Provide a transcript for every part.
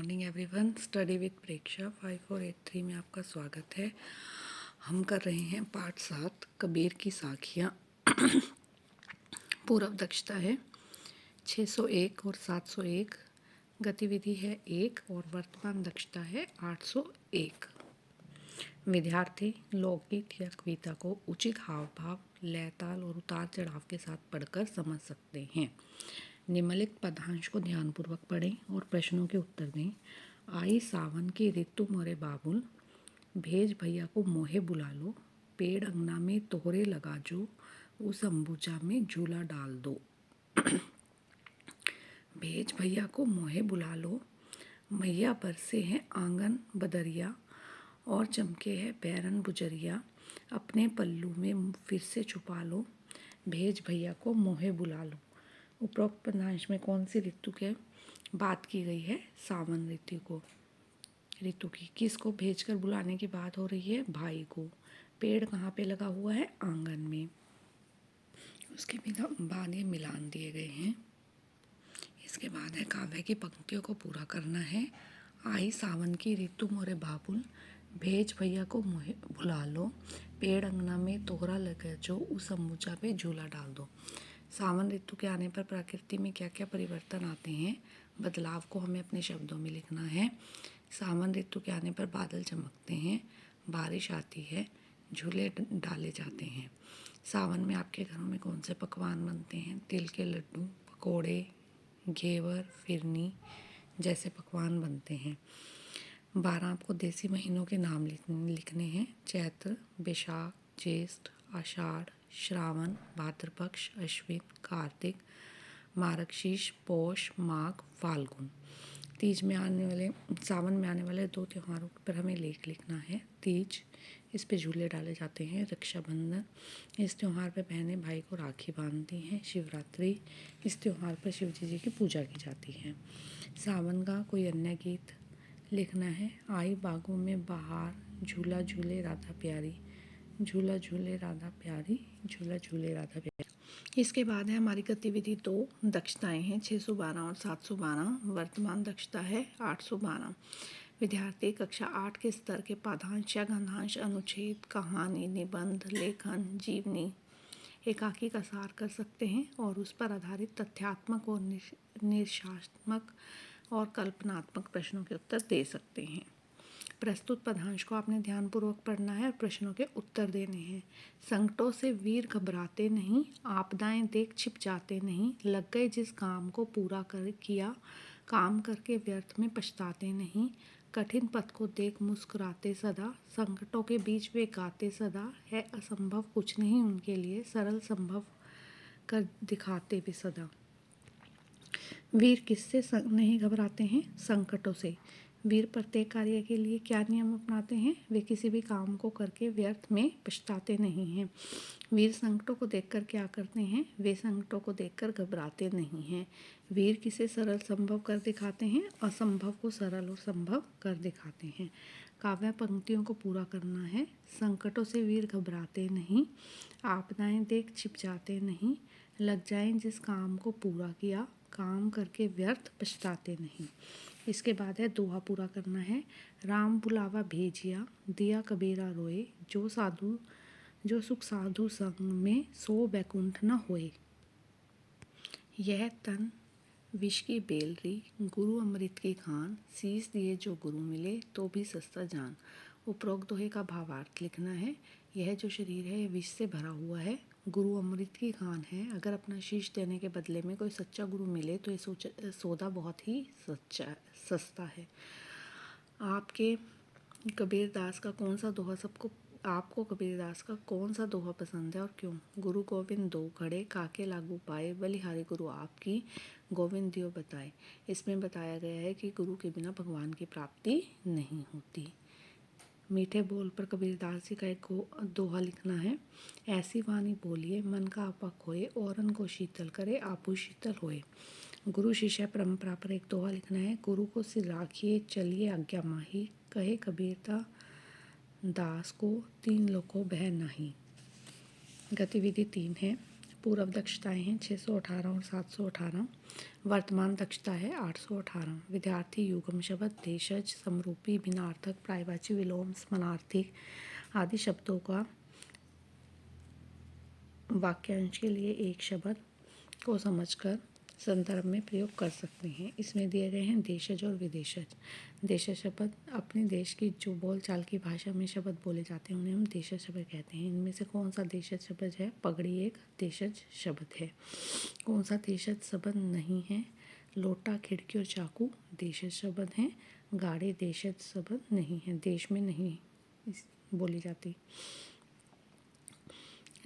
Morning everyone. Study with प्रेक्षा 5483 में आपका स्वागत है। हम कर रहे हैं पाठ 7 कबीर की साखियाँ। पूर्व दक्षता है 601 और 701, गतिविधि है 1 और वर्तमान दक्षता है 801। विद्यार्थी लोकगीत या कविता को उचित हाव भाव, लय ताल और उतार चढ़ाव के साथ पढ़कर समझ सकते हैं। निम्नलिखित पदांश को ध्यानपूर्वक पढ़ें और प्रश्नों के उत्तर दें। आई सावन की ऋतु मोरे बाबुल, भेज भैया को मोहे बुला लो, पेड़ अंगना में तोहरे लगा जो, उस अंबुजा में झूला डाल दो। भेज भैया को मोहे बुला लो, मैया बरसे हैं आंगन बदरिया और चमके है बैरन बुजरिया, अपने पल्लू में फिर से छुपा लो, भेज भैया को मोहे बुला लो। उपरोक्त पदांश में कौन सी ऋतु के बात की गई है? सावन ऋतु की। किसको भेजकर बुलाने की बात हो रही है? भाई को। पेड़ कहाँ पे लगा हुआ है? आंगन में। उसके बाद ये मिलान दिए गए हैं। इसके बाद है काव्य की पंक्तियों को पूरा करना है। आई सावन की ऋतु मोरे बाबुल, भेज भैया को मोहे बुला लो, पेड़ अंगना में तोहरा लगे जो, उस अंबुजा पे झूला डाल दो। सावन ऋतु के आने पर प्रकृति में क्या क्या परिवर्तन आते हैं, बदलाव को हमें अपने शब्दों में लिखना है। सावन ऋतु के आने पर बादल चमकते हैं, बारिश आती है, झूले डाले जाते हैं। सावन में आपके घरों में कौन से पकवान बनते हैं? तिल के लड्डू, पकोड़े, घेवर, फिरनी जैसे पकवान बनते हैं। 12 आपको देसी महीनों के नाम लिखने हैं। चैत्र, बैसाख, ज्येष्ठ, आषाढ़, श्रावण, भाद्रपक्ष, अश्विन, कार्तिक, मार्गशीर्ष, पौष, माघ, फाल्गुन। सावन में आने वाले 2 त्योहारों पर हमें लेख लिखना है। तीज, इस पे झूले डाले जाते हैं। रक्षाबंधन, इस त्यौहार पर बहनें भाई को राखी बांधती हैं। शिवरात्रि, इस त्यौहार पर शिव जी की पूजा की जाती है। सावन का कोई अन्य गीत लिखना है। आई बागों में बहार, झूला झूले राधा प्यारी, झूला झूले राधा प्यारी, झूला झूले राधा प्यारी। इसके बाद है हमारी गतिविधि 2। दक्षताएं हैं 612 और 712। वर्तमान दक्षता है 812। विद्यार्थी कक्षा 8 के स्तर के पाठांश या गद्यांश, अनुच्छेद, कहानी, निबंध, लेखन, जीवनी, एकाकी का सार कर सकते हैं और उस पर आधारित तथ्यात्मक और निष्कर्षात्मक और कल्पनात्मक प्रश्नों के उत्तर दे सकते हैं। प्रस्तुत पदांश को आपने ध्यानपूर्वक पढ़ना है और प्रश्नों के उत्तर देने हैं। संकटों से वीर घबराते नहीं, आपदाएं देख छिप जाते नहीं, लग गए जिस काम को पूरा कर किया, काम करके व्यर्थ में पछताते नहीं, कठिन पथ को देख मुस्कुराते सदा, संकटों के बीच वे गाते सदा, है असंभव कुछ नहीं उनके लिए, सरल संभव कर दिखाते वे सदा। वीर किससे नहीं घबराते हैं? संकटों से। वीर प्रत्येक कार्य के लिए क्या नियम अपनाते हैं? वे किसी भी काम को करके व्यर्थ में पछताते नहीं हैं। वीर संकटों को देखकर क्या करते हैं? वे संकटों को देखकर घबराते नहीं हैं। वीर किसे सरल संभव कर दिखाते हैं? असंभव को सरल और संभव कर दिखाते हैं। काव्य पंक्तियों को पूरा करना है। संकटों से वीर घबराते नहीं, आपदाएं देख छिप जाते नहीं, लग जाएं जिस काम को पूरा किया, काम करके व्यर्थ पछताते नहीं। इसके बाद है दोहा पूरा करना है। राम बुलावा भेजिया, दिया कबीरा रोए, जो सुख साधु संग में, सो बैकुंठ न होए। यह तन विष की बेलरी, गुरु अमृत की खान, शीश दिए जो गुरु मिले, तो भी सस्ता जान। उपरोक्त दोहे का भावार्थ लिखना है। यह जो शरीर है विष से भरा हुआ है, गुरु अमृत की खान है। अगर अपना शीश देने के बदले में कोई सच्चा गुरु मिले तो ये सौदा बहुत ही सस्ता है। आपको कबीरदास का कौन सा दोहा पसंद है और क्यों? गुरु गोविंद दो खड़े, काके लागू पाए, बलिहारी गुरु आपकी, गोविंद दियो बताए। इसमें बताया गया है कि गुरु के बिना भगवान की प्राप्ति नहीं होती। मीठे बोल पर कबीरदास जी का एक दोहा लिखना है। ऐसी वाणी बोलिए मन का आपा खोए, औरन को शीतल करे आपू शीतल होए। गुरु शिष्य परंपरा पर एक दोहा लिखना है। गुरु को सिर राखिए चलिए आज्ञा माही, कहे कबीरता दास को, तीन लोको बह नहीं। गतिविधि 3 है। पूर्व दक्षताएं हैं 618 और 718। वर्तमान दक्षता है 818। विद्यार्थी, युग्म शब्द, देशज, समरूपी, भिन्नार्थक, पर्यायवाची, विलोम, समानार्थी आदि शब्दों का वाक्यांश के लिए एक शब्द को समझकर संदर्भ में प्रयोग कर सकते हैं। इसमें दिए गए हैं देशज और विदेशज। देशज शब्द अपने देश की जो बोलचाल की भाषा में शब्द बोले जाते हैं उन्हें हम देशज शब्द कहते हैं। इनमें से कौन सा देशज शब्द है? पगड़ी एक देशज शब्द है। कौन सा देशज शब्द नहीं है? लोटा, खिड़की और चाकू देशज शब्द हैं। गाड़ी देशज शब्द नहीं है, देश में नहीं बोली जाती।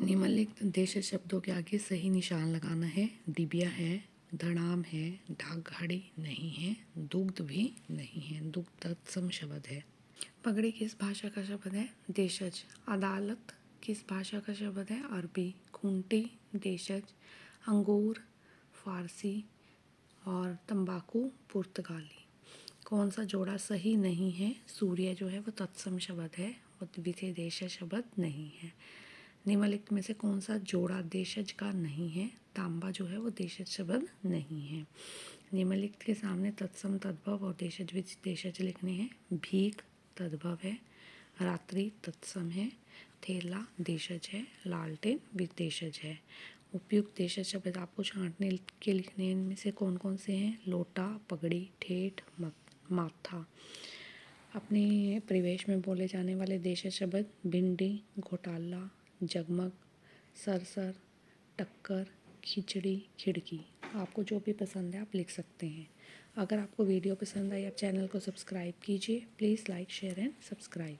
निम्नलिखित देशज शब्दों के आगे सही निशान लगाना है। डिबिया है, धड़ाम है, डाक घड़ी नहीं है, दुग्ध भी नहीं है। दुग्ध तत्सम शब्द है। पगड़ी किस भाषा का शब्द है? देशज। अदालत किस भाषा का शब्द है? अरबी। खूंटी देशज। अंगूर फारसी और तंबाकू पुर्तगाली। कौन सा जोड़ा सही नहीं है? सूर्य जो है वो तत्सम शब्द है, वो विधेय देशज शब्द नहीं है। निम्नलिखित में से कौन सा जोड़ा देशज का नहीं है? तांबा जो है वो देशज शब्द नहीं है। निम्नलिखित के सामने तत्सम, तद्भव और देशज विदेशज लिखने हैं। भीख तद्भव है, रात्रि तत्सम है, थैला देशज है, लालटेन विदेशज है। उपयुक्त देशज शब्द आपको छांटने के लिखने हैं। इनमें से कौन कौन से हैं? लोटा, पगड़ी, ठेठ, माथा। अपने परिवेश में बोले जाने वाले देशज शब्द भिंडी, घोटाला, जगमग, सरसर, टक्कर, खिचड़ी, खिड़की। आपको जो भी पसंद है आप लिख सकते हैं। अगर आपको वीडियो पसंद आई आप चैनल को सब्सक्राइब कीजिए। Please like, share and subscribe.